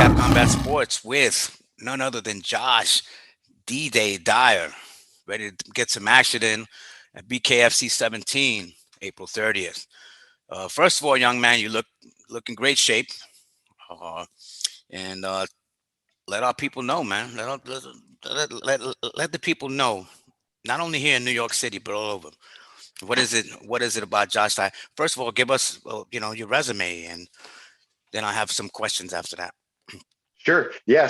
Recap Combat Sports with none other than Josh D-Day Dyer, ready to get some action in at BKFC 17, April 30th. First of all, young man, you look in great shape, uh, and let our people know, man. Let the people know, not only here in New York City but all over. What is it? What is it about Josh Dyer? First of all, give us your resume, and then I have some questions after that. Sure. Yeah. I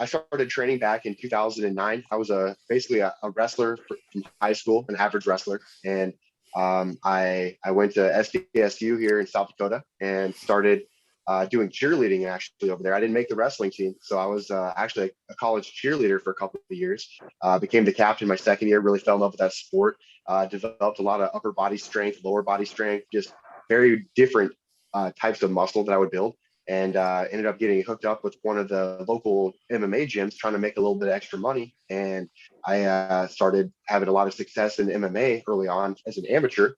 started training back in 2009. I was basically a wrestler from high school, an average wrestler, and I went to SDSU here in South Dakota and started doing cheerleading actually over there. I didn't make the wrestling team, so I was actually a college cheerleader for a couple of years. Became the captain my second year. Really fell in love with that sport. Developed a lot of upper body strength, lower body strength, just very different types of muscle that I would build and ended up getting hooked up with one of the local MMA gyms trying to make a little bit of extra money. And I started having a lot of success in MMA early on as an amateur.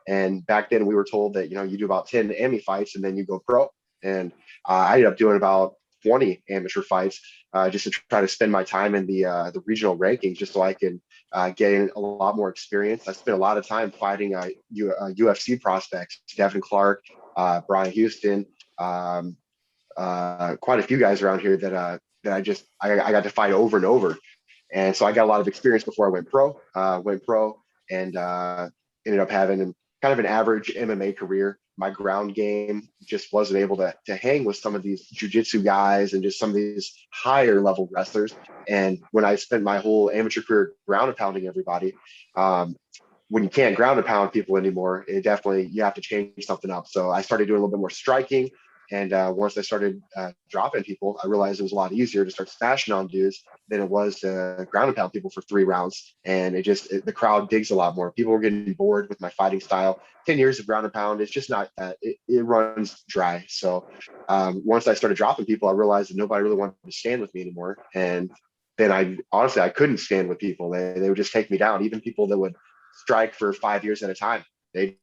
And back then we were told that, you do about 10 AMI fights and then you go pro. And I ended up doing about 20 amateur fights just to try to spend my time in the regional rankings just so I can gain a lot more experience. I spent a lot of time fighting UFC prospects, Devin Clark, Brian Houston, quite a few guys around here that I got to fight over and over, and so I got a lot of experience before I went pro. And ended up having kind of an average MMA career. My ground game just wasn't able to hang with some of these jujitsu guys and just some of these higher level wrestlers. And when I spent my whole amateur career ground and pounding everybody, when you can't ground and pound people anymore, it definitely you have to change something up. So I started doing a little bit more striking. And once I started dropping people, I realized it was a lot easier to start smashing on dudes than it was to ground and pound people for 3 rounds. And the crowd digs a lot more. People were getting bored with my fighting style. 10 years of ground and pound, it's just not that it runs dry. So once I started dropping people, I realized that nobody really wanted to stand with me anymore. And then I couldn't stand with people. They would just take me down. Even people that would strike for 5 years at a time. They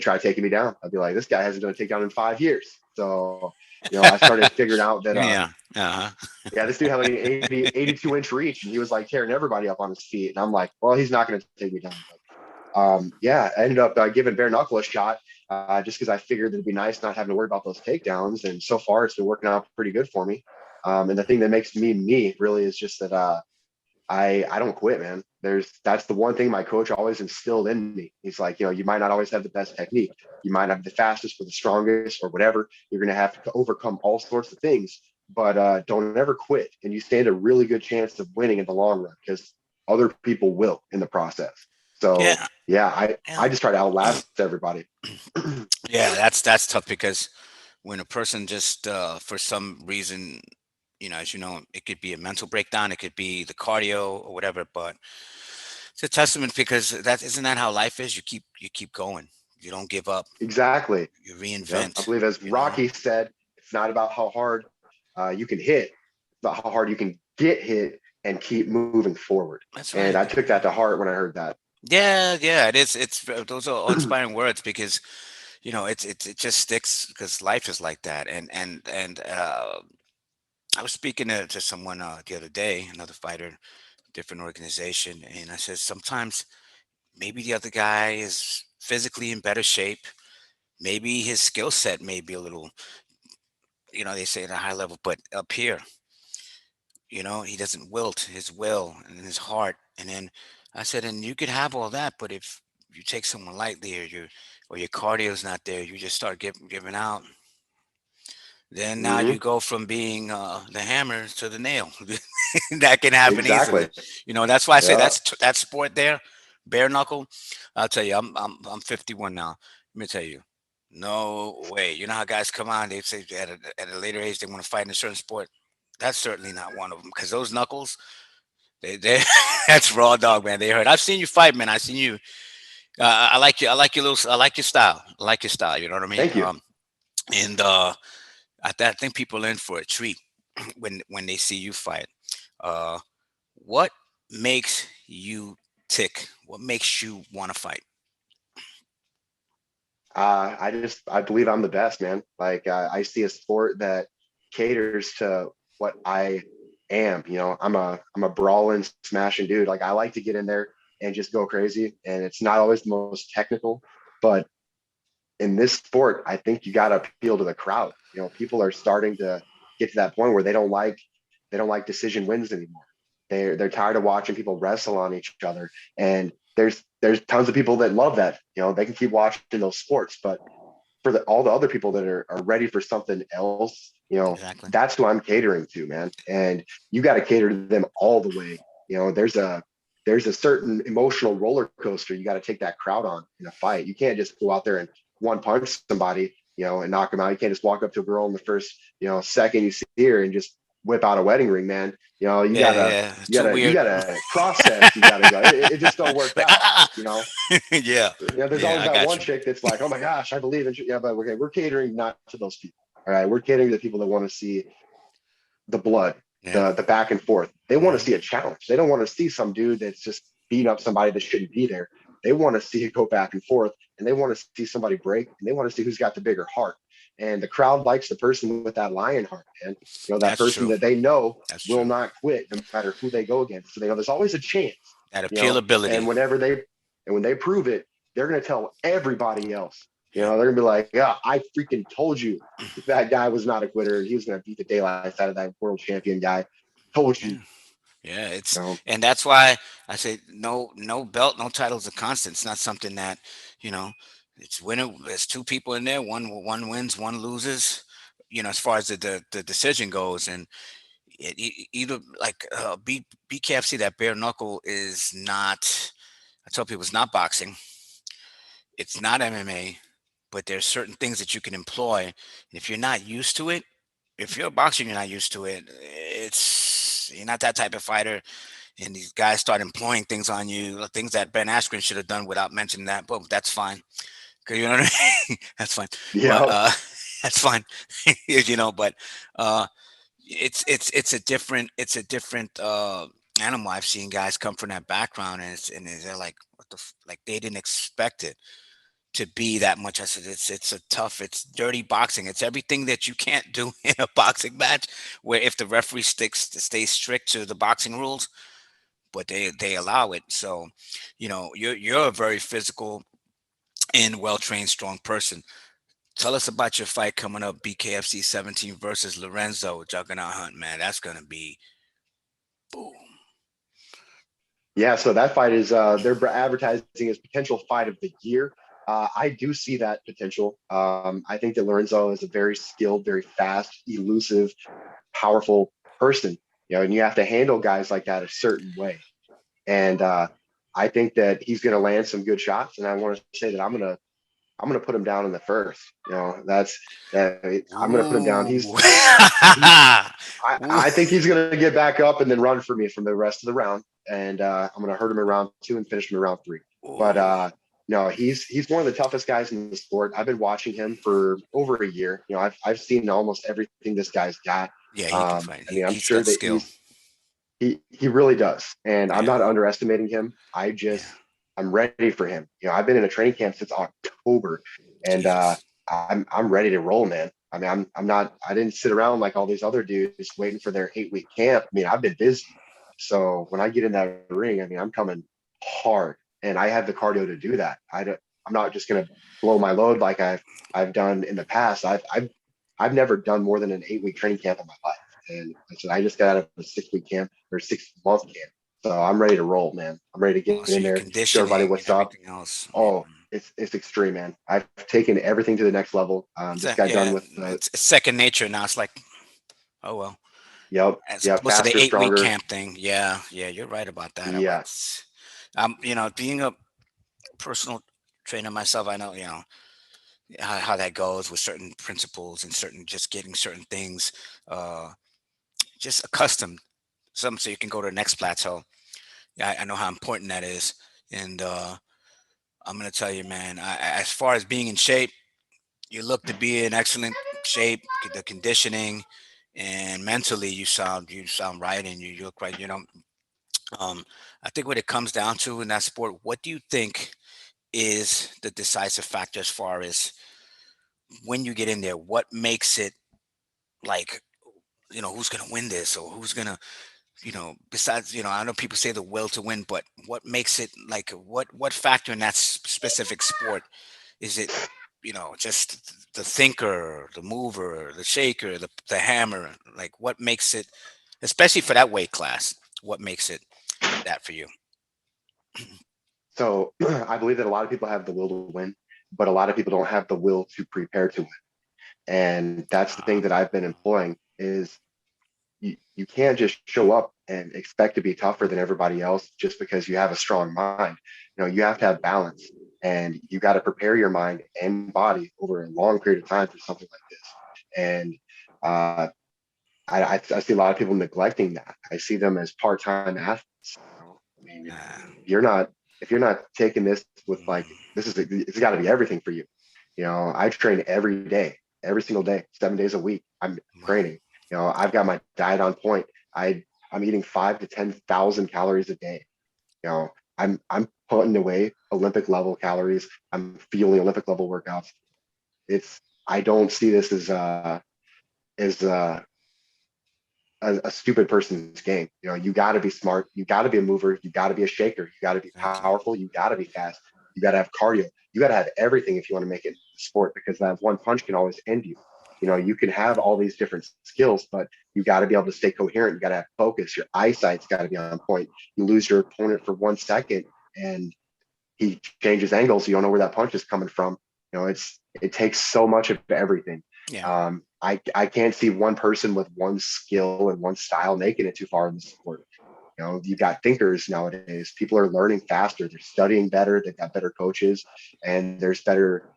try taking me down. I'd be like, this guy hasn't done a takedown in 5 years. So, I started figuring out that, Yeah. Uh-huh. yeah, this dude had like an 82 inch reach and he was like tearing everybody up on his feet. And I'm like, well, he's not going to take me down. Yeah, I ended up giving bare knuckle a shot just because I figured it'd be nice not having to worry about those takedowns. And so far it's been working out pretty good for me. And the thing that makes me really is just that, I don't quit, man. That's the one thing my coach always instilled in me. He's like, you might not always have the best technique. You might not have the fastest or the strongest or whatever. You're gonna have to overcome all sorts of things, but don't ever quit. And you stand a really good chance of winning in the long run because other people will in the process. So Yeah. yeah, Yeah. I just try to outlast everybody. Yeah, that's tough because when a person just for some reason, as you know, it could be a mental breakdown, it could be the cardio or whatever, but it's a testament because that isn't that how life is. You keep going. You don't give up. Exactly. You Yep. I reinvent. believe as You know. Rocky said, it's not about how hard you can hit, it's about how hard you can get hit and keep moving forward. That's And right. I took that to heart when I heard that. Yeah, yeah, it is. It's those are all inspiring words because it just sticks because life is like that. And I was speaking to someone the other day, another fighter, different organization, and I said sometimes maybe the other guy is physically in better shape. Maybe his skill set may be a little, they say at a high level, but up here, he doesn't wilt his will and his heart. And then I said, and you could have all that, but if you take someone lightly or your cardio's not there, you just start giving out. Then now you Hmm. go from being the hammer to the nail. That can happen easily. Exactly. That's why I say Yeah. that sport there, bare knuckle. I'll tell you, I'm 51 now. Let me tell you, no way. You know how guys come on, they say at a later age they want to fight in a certain sport. That's certainly not one of them because those knuckles, they that's raw dog, man. They hurt. I've seen you fight, man. I've seen you. I like you. I like your little. I like your style. I like your style. You know what I mean? Thank you. And I think people are in for a treat when they see you fight. Uh, what makes you tick? What makes you want to fight? I believe I'm the best, man. Like I see a sport that caters to what I am. I'm a brawling, smashing dude. Like I like to get in there and just go crazy. And it's not always the most technical, but in this sport, I think you got to appeal to the crowd. People are starting to get to that point where they don't like decision wins anymore. They're tired of watching people wrestle on each other, and there's tons of people that love that. They can keep watching those sports, but for all the other people that are ready for something else, Exactly. that's who I'm catering to, man. And you got to cater to them all the way. There's a certain emotional roller coaster you got to take that crowd on in a fight. You can't just go out there and one punch somebody, and knock them out. You can't just walk up to a girl in the first, second you see her and just whip out a wedding ring, man. You Yeah, gotta, yeah. It's you too gotta, you weird. gotta process. You gotta go. It just don't work Like, out. You know, yeah, there's yeah. always I that got one you. chick that's like, oh my gosh, I believe in you. Yeah, but okay, we're catering not to those people. All right, we're catering to the people that want to see the blood, Yeah. the back and forth. They want to Hmm. see a challenge. They don't want to see some dude that's just beating up somebody that shouldn't be there. They want to see it go back and forth, and they want to see somebody break, and they want to see who's got the bigger heart. And the crowd likes the person with that lion heart, man. That That's person true. that they know That's will true. not quit no matter who they go against. So they know there's always a chance, That you know. appealability. And when they prove it, they're gonna tell everybody else. Yeah. They're gonna be like, yeah, I freaking told you that guy was not a quitter. He was going to beat the daylights out of that world champion guy. Told you. Yeah. Yeah. It's You know, and that's why I say no belt, no title's a constant. It's not something that you know. It's winner. There's two people in there. One wins, one loses. As far as the decision goes, and either like BKFC, that bare knuckle is not. I tell people it's not boxing. It's not MMA, but there's certain things that you can employ. And if you're not used to it, if you're a boxer and you're not used to it, you're not that type of fighter. And these guys start employing things on you, things that Ben Askren should have done without mentioning that. But that's fine, 'cause you know what I mean. That's fine. But yeah, that's fine. But uh, it's a different animal. I've seen guys come from that background, and they're like, what like they didn't expect it to be that much. I said it's dirty boxing. It's everything that you can't do in a boxing match. Where if the referee stays strict to the boxing rules, but they allow it. So, you're a very physical and well trained, strong person. Tell us about your fight coming up, BKFC 17 versus Lorenzo Juggernaut Hunt. Man, that's gonna be boom. yeah. So that fight is they're advertising as potential fight of the year. I do see that potential. I think that Lorenzo is a very skilled, very fast, elusive, powerful person. And you have to handle guys like that a certain way. And I think that he's going to land some good shots. And I want to say that I'm gonna put him down in the first. That's I'm gonna put him down. Ooh. He Ooh. I think he's gonna get back up and then run for me from the rest of the round, and I'm gonna hurt him in round two and finish him in round three. But Ooh. no, he's one of the toughest guys in the sport. I've been watching him for over a year. I've seen almost everything this guy's got. Yeah, he can fight. I mean, I'm He's sure got that skill. he really does, and I'm Yeah. not underestimating him. Yeah. I'm ready for him. I've been in a training camp since October, and Jesus. I'm ready to roll, man. I mean, I'm not. I didn't sit around like all these other dudes waiting for their 8 week camp. I mean, I've been busy, so when I get in that ring, I mean, I'm coming hard, and I have the cardio to do that. I'm not just gonna blow my load like I've done in the past. I've never done more than an 8 week training camp in my life. And I said, I just got out of a 6 week camp or 6 month camp. So I'm ready to roll, man. I'm ready to Oh, get in so your there, show everybody conditioning and what's up. everything else. Oh, it's extreme, man. I've taken everything to the next level. Just got done Yeah, with the it's second nature now. It's like, oh well, yep, as yep, opposed to the faster, 8 week stronger. camp thing. Yeah, yeah, you're right about that. Yeah. Being a personal trainer myself, I know, how that goes with certain principles and certain just getting certain things uh just accustomed. Some so you can go to the next plateau. Yeah, I know how important that is. And I'm gonna tell you, man, as far as being in shape, you look to be in excellent shape. The conditioning and mentally, you sound right, and you look right. Um, I think what it comes down to in that sport, what do you think is the decisive factor as far as when you get in there? What makes it like, who's gonna win this, or who's gonna, besides, I know people say the will to win, but what makes it like, what factor in that specific sport is it? Just the thinker, the mover, the shaker, the hammer. Like, what makes it, especially for that weight class? What makes it that for you? So I believe that a lot of people have the will to win, but a lot of people don't have the will to prepare to win. And that's the thing that I've been employing is you can't just show up and expect to be tougher than everybody else just because you have a strong mind. You have to have balance, and you got to prepare your mind and body over a long period of time for something like this. And uh, I see a lot of people neglecting that. I see them as part-time athletes. I mean, Uh, if you're not taking this with like it's got to be everything for you. I train every day, every single day, 7 days a week. I'm wow. training. I've got my diet on point. I'm eating 5 to 10,000 calories a day. I'm putting away Olympic level calories. I'm fueling Olympic level workouts. It's I don't see this as a stupid person's game. You got to be smart. You got to be a mover. You got to be a shaker. You got to be Exactly. powerful. You got to be fast. You got to have cardio. You got to have everything if you want to make it a sport, because that one punch can always end you. You can have all these different skills, but you got to be able to stay coherent. You got to have focus. Your eyesight's got to be on point. You lose your opponent for 1 second and he changes angles. You don't know where that punch is coming from. It takes so much of everything. Yeah. I can't see one person with one skill and one style making it too far in the sport. You got thinkers nowadays. People are learning faster. They're studying better. They've got better coaches, and there's better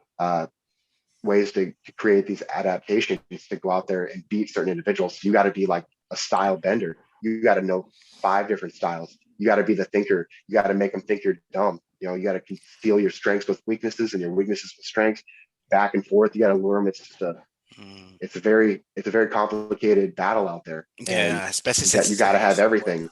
ways to create these adaptations to go out there and beat certain individuals. You got to be like a style bender. You got to know 5 different styles. You got to be the thinker. You got to make them think you're dumb. You got to conceal your strengths with weaknesses and your weaknesses with strengths. Back and forth. You got to lure them. Mm. It's a very complicated battle out there, and Yeah, especially you since got you it's a got to new have sport. everything.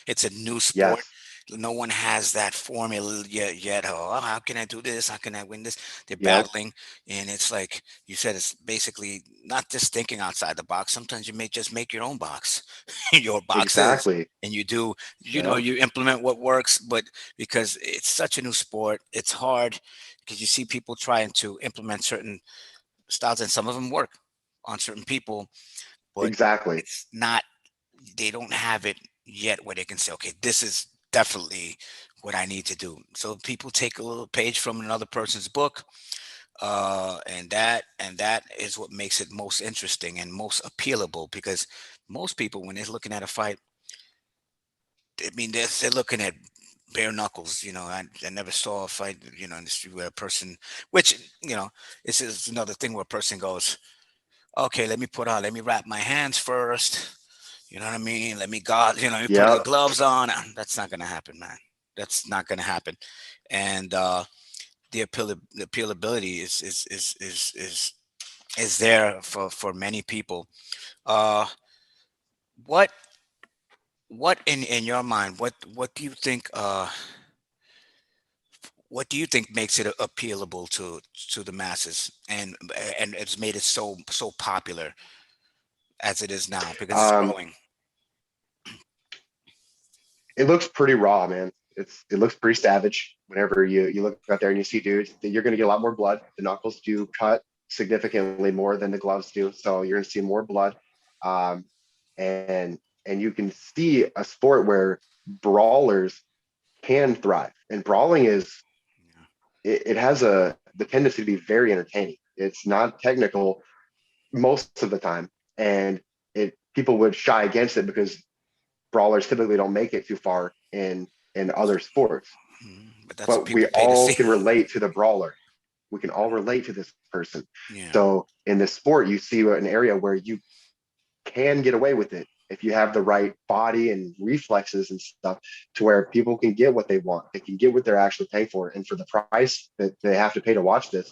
It's a new sport. Yes, No one has that formula yet. Oh, how can I do this? How can I win this? They're yep, battling, and it's like you said. It's basically not just thinking outside the box. Sometimes you may just make your own box, your boxes, exactly. and you do. Yeah, You implement what works. But because it's such a new sport, it's hard because you see people trying to implement certain styles, and some of them work on certain people, but exactly. it's not, they don't have it yet where they can say, okay, this is definitely what I need to do. So people take a little page from another person's book, and that is what makes it most interesting and most appealable, because most people, when they're looking at a fight, I mean, they're looking at bare knuckles. I never saw a fight, in the street where a person, which, this is another thing where a person goes, okay, let me wrap my hands first. You know what I mean? Let me put the Yep, gloves on. That's not gonna happen, man. That's not gonna happen. And the appealability is there for many people. Uh, what what in your mind? What do you think? What do you think makes it appealable to the masses, and it's made it so popular as it is now because it's um, growing? it looks pretty raw, man. It looks pretty savage. Whenever you look out there and you see dudes, you're going to get a lot more blood. The knuckles do cut significantly more than the gloves do, so you're going to see more blood. Um, and and you can see a sport where brawlers can thrive. And brawling it has the tendency to be very entertaining. It's not technical most of the time, and it people would shy against it because brawlers typically don't make it too far in other sports. But that's what But we people pay to all see. can relate to the brawler. We can all relate to this person. Yeah. So in this sport, you see an area where you can get away with it if you have the right body and reflexes and stuff, to where people can get what they want. They can get what they're actually paying for, and for the price that they have to pay to watch this,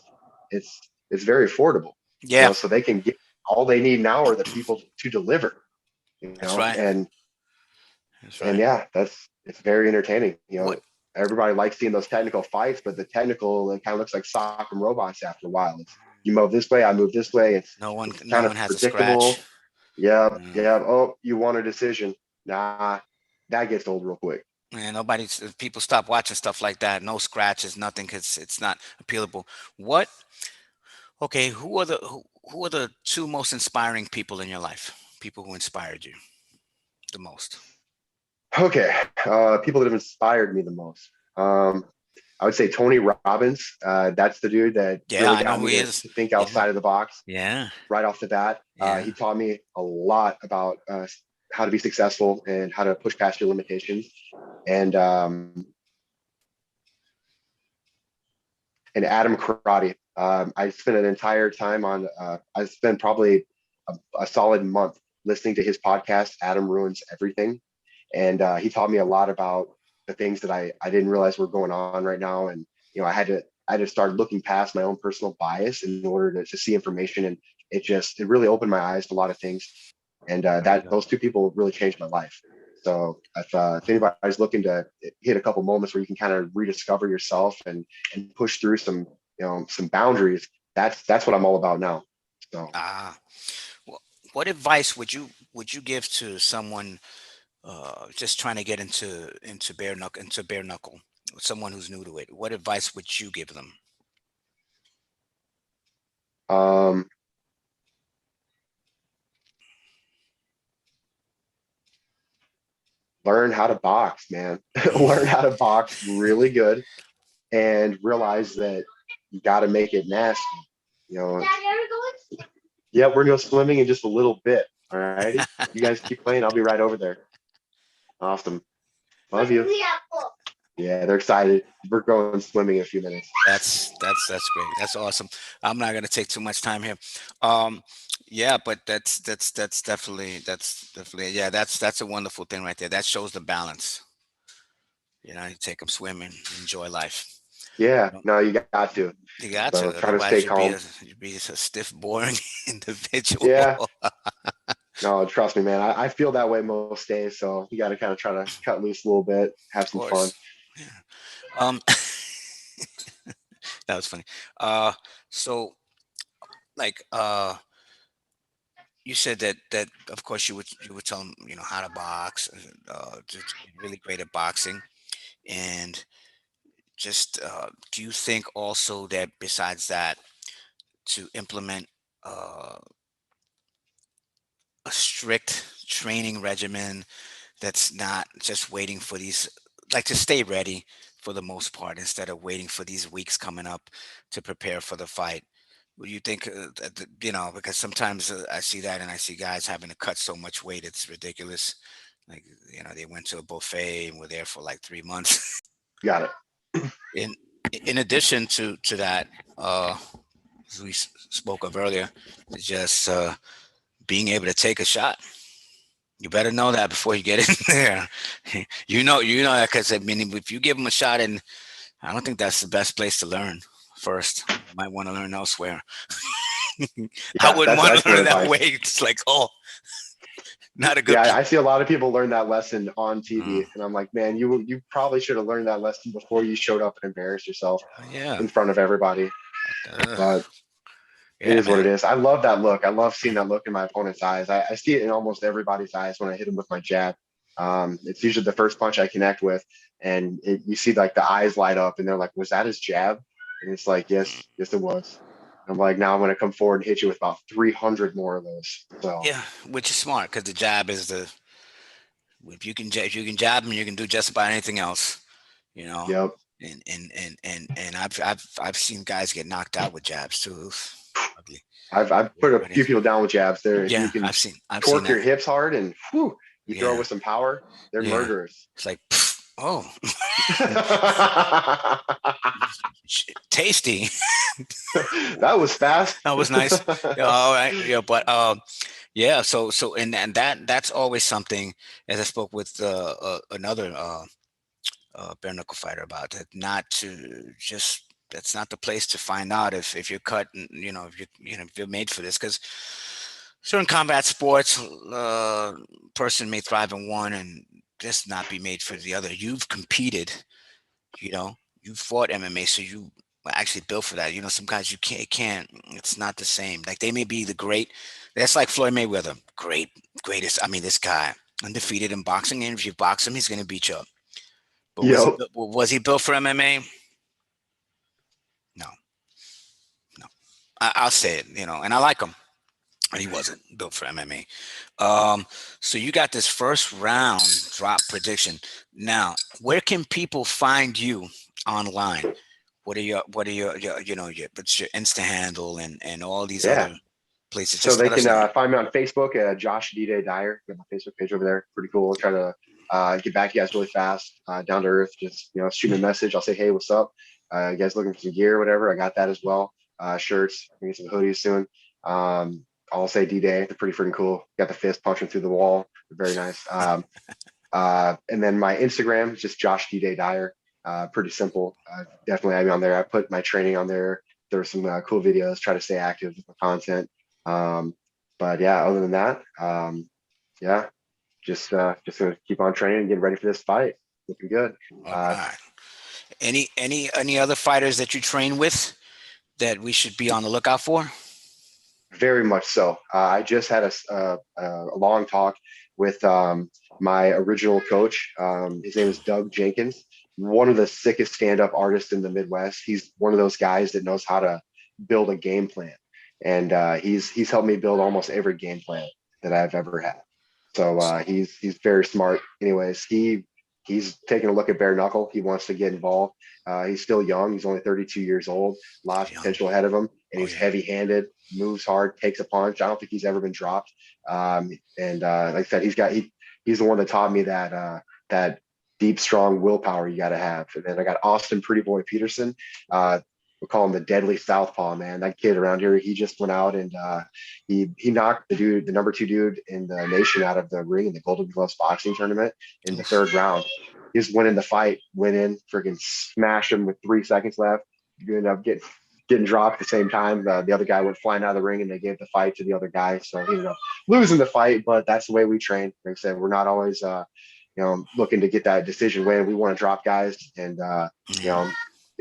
it's very affordable. Yeah, So they can get all they need now are the people to deliver. that's right. And That's and right. yeah, it's very entertaining. What Everybody likes seeing those technical fights, but the technical, it kind of looks like sock and robots after a while. It's you move this way, I move this way. It's No kind one of has a scratch. predictable. Yep, Mm. yep. Oh, you want a decision? Nah, that gets old real quick. And people stop watching stuff like that. No scratches, nothing, because it's not appealable. What? Okay, who are the two most inspiring people in your life? People who inspired you the most. Okay, people that have inspired me the most. I would say Tony Robbins. That's the dude that Yeah, really I know got who me he to is. think Yeah, outside of the box yeah, right off the bat. yeah. He taught me a lot about how to be successful and how to push past your limitations. And and Adam Karate. I spent an entire time on. I spent probably a solid month listening to his podcast. Adam Ruins Everything, and he taught me a lot about the things that I didn't realize were going on right now. And I had to start looking past my own personal bias in order to see information. And it really opened my eyes to a lot of things. And There you that go. those two people really changed my life. So if anybody's looking to hit a couple moments where you can kind of rediscover yourself and push through some boundaries, that's what I'm all about now. So Ah, wh- what advice would you give to someone just trying to get into bare knuckle, someone who's new to it? What advice would you give them? um, learn how to box, man. Learn how to box really good and realize that you got to make it nasty. You know, yeah, we're gonna go swimming in just a little bit. All righty, you guys keep playing. I'll be right over there. Awesome. Love you. Yeah, they're excited. We're going swimming in a few minutes. That's great. That's awesome. I'm not gonna take too much time here. Um, yeah, but that's definitely yeah. That's a wonderful thing right there. That shows the balance. You take them swimming, enjoy life. Yeah, You, know, no, you got to. you got So to, try to stay otherwise calm. you'd be a stiff, boring individual. Yeah, no, trust me, man. I feel that way most days. So you got to kind of try to cut loose a little bit, have Of some fun. course. Yeah. Um, that was funny. So like you said that of course you would tell them how to box, just be really great at boxing, and just do you think also that besides that to implement uh, a strict training regimen that's not just waiting for these, like, to stay ready for the most part instead of waiting for these weeks coming up to prepare for the fight? What do you think? Because sometimes I see that and I see guys having to cut so much weight, it's ridiculous. Like, they went to a buffet and were there for like 3 months. Got it. In in addition to that, as we spoke of earlier, just being able to take a shot. You better know that before you get in there. You know that because I mean, if you give them a shot, and I don't think that's the best place to learn first. You might want to learn elsewhere. I Yeah, wouldn't that's want to excellent learn that way. advice. It's like, oh, not a good. Yeah, I see a lot of people learn that lesson on Mm, TV, and I'm like, man, you probably should have learned that lesson before you showed up and embarrassed yourself yeah, in front of everybody. uh, But it yeah, is what it man. is. I love that look. I love seeing that look in my opponent's eyes. I see it in almost everybody's eyes when I hit them with my jab. It's usually the first punch I connect with, and you see like the eyes light up, and they're like, "Was that his jab?" And it's like, Mm, "Yes, yes, it was." I'm like, now I'm going to come forward and hit you with about 300 more of those. So, yeah, which is smart because the jab is the if you can jab them, you can do just about anything else. You know, yep. and I've seen guys get knocked out with jabs too. Oof, ugly. I've put a But few people down with jabs there. If you yeah, can I've seen torque your that. hips hard and whew, you throw it Yeah, with some power, they're yeah. murderers. It's like, pff, oh, tasty. That was fast. That was nice. Yeah, all right. Yeah, but yeah. So and that's always something. As I spoke with another bare knuckle fighter about that, not to just. That's not the place to find out if you're cut. And, if you're made for this, because certain combat sports, person may thrive in one and just not be made for the other. You've competed You know, you fought MMA, so you were actually built for that. You know, some guys you can't. It's not the same. Like they may be the great. That's like Floyd Mayweather, greatest. I mean, this guy undefeated in boxing. And if you box him, he's gonna beat you up. But Yep. was he built for MMA? No, no. I'll say it. You know, and I like him. And he wasn't built for MMA. So you got this first round drop prediction. Now, where can people find you online? What are your what's your Insta handle and all these Yeah. other places? So Just they let us can know. find me on Facebook, Josh D-Day Dyer. Got my Facebook page over there. Pretty cool. I'll try to get back to you guys really fast, down to earth. Just shoot me a message. I'll say, hey, what's up? You guys looking for some gear, or whatever? I got that as well. Shirts. I get some hoodies soon. I'll say D-Day. They're pretty freaking cool. Got the fist punching through the wall. They're very nice. And then my Instagram is just Josh D-Day Dyer. Pretty simple. Definitely have me on there. I put my training on there. There's some cool videos. Try to stay active with the content. Um, but yeah, other than that, yeah, just gonna keep on training and getting ready for this fight. Looking good. All Uh, right. Any other fighters that you train with that we should be on the lookout for? Very much so. I just had a long talk with my original coach. His name is Doug Jenkins, one of the sickest stand-up artists in the Midwest. He's one of those guys that knows how to build a game plan, and he's helped me build almost every game plan that I've ever had. So he's very smart. Anyways, he's taking a look at bare knuckle. He wants to get involved. He's still young. He's only 32 years old. A lot of Young. potential ahead of him, and Oh he's yeah. heavy-handed, moves hard, takes a punch. I don't think he's ever been dropped. And like I said, he's the one that taught me that deep, strong willpower you got to have. And then I got Austin Pretty Boy Peterson. We call him the deadly southpaw, man. That kid around here, he just went out and he knocked the number 2 dude in the nation out of the ring in the Golden Gloves boxing tournament in the Oof. 3rd round. He just went in the fight, went in, freaking smashed him with 3 seconds left. You end up getting dropped at the same time. The other guy went flying out of the ring, and they gave the fight to the other guy. So he ended up losing the fight, but that's the way we train. Like I said, we're not always looking to get that decision win. We want to drop guys, and you Yeah. know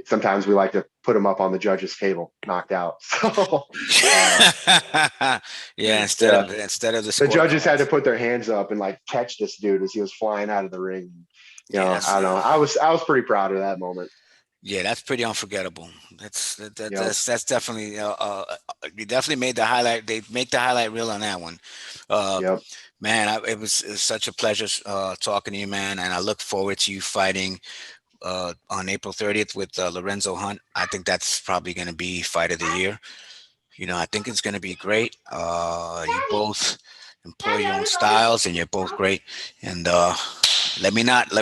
sometimes we like to put them up on the judge's table, knocked out. So Yeah. yeah, Instead of the the judges had to scorecards. put their hands up and like catch this dude as he was flying out of the ring. Yeah. I don't know. I was pretty proud of that moment. That's pretty unforgettable. Yep. That's definitely you definitely made the highlight. They make the highlight reel on that one. Uh, Yep. Man, it was such a pleasure talking to you, man, and I look forward to you fighting on April 30th with Lorenzo Hunt. I think that's probably going to be fight of the year. You know, I think it's going to be great. You both employ your own styles, and you're both great. And let me not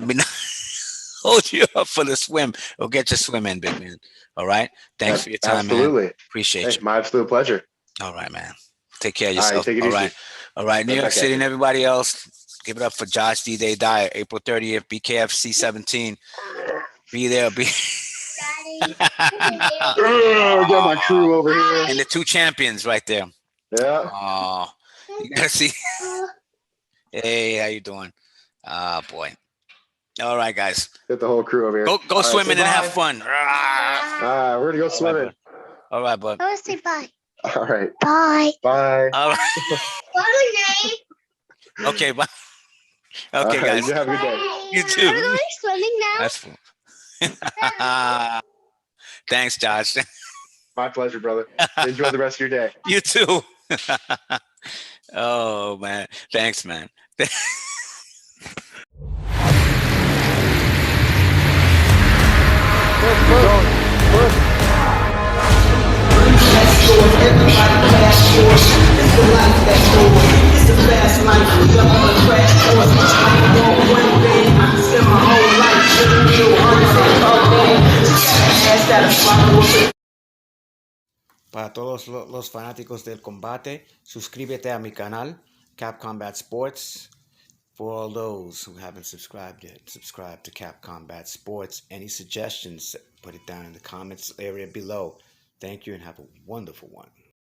hold you up for the swim. We'll get your swim in, big man. All right. Thanks for your time, man. Absolutely. Appreciate Hey, you. my absolute pleasure. All right, man. Take care of All right, yourself. take it All easy. right. All right. New Right York back at City you. and everybody else, give it up for Josh D-Day Dyer, April 30th, BKFC 17. Be there. Be. I got my crew over here. And the two champions right there. Yeah. Oh, you gotta see. Hey, how you doing? Ah, boy. All right, guys. Got the whole crew over here. Go All right, say swimming and have bye. fun. We're gonna go All right, swimming. bud. All right, bud. I want to say bye. All right. Bye. Bye. All right. What's your name? Okay, bye. All Okay, right. guys. You have a good day. You Are we too. going swimming now? That's cool. Thanks, Josh. My pleasure, brother. Enjoy the rest of your day. You too. Oh man. Thanks, man. Para todos los fanáticos del combate, suscríbete a mi canal, Cap Combat Sports. For all those who haven't subscribed yet, subscribe to Cap Combat Sports. Any suggestions, put it down in the comments area below. Thank you and have a wonderful one.